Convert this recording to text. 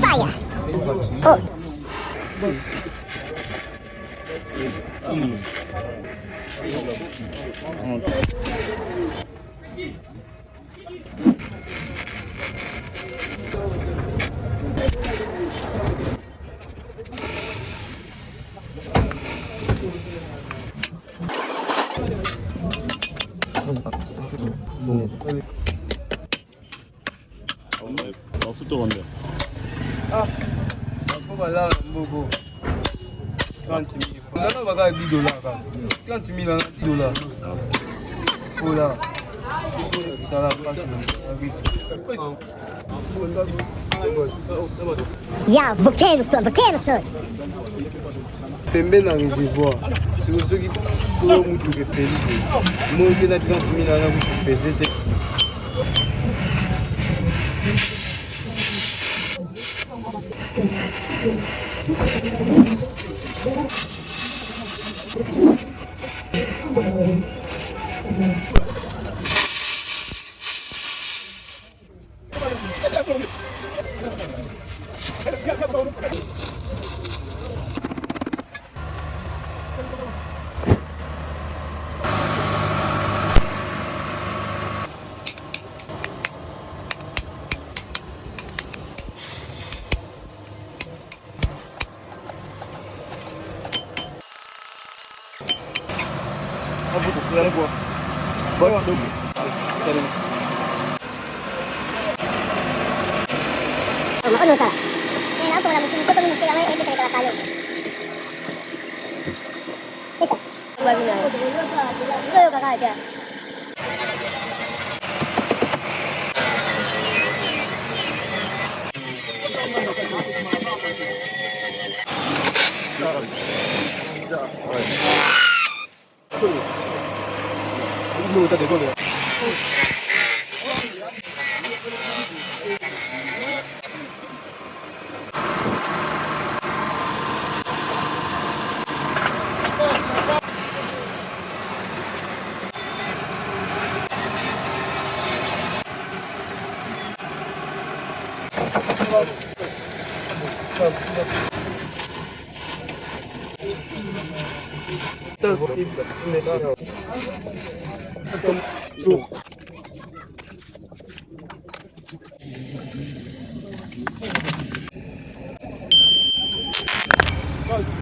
Fire! Oh! Nasıl dolandı? Voilà, Bobo. 30 000. Non, non, on va $10. 30 000, $10. Voilà. Ça la passe. Yeah, volcano stone, volcano stone! Pembe na reservoir. C'est ceux qui ont tout que payer. Moi, j'ai 30 000 pour payer. Ano sa? Kaya ako wala mo kung ito kung kailangan i-edit ka talo. Ito. Bagi na. Ito yung kakaja. Lu ta de ko le.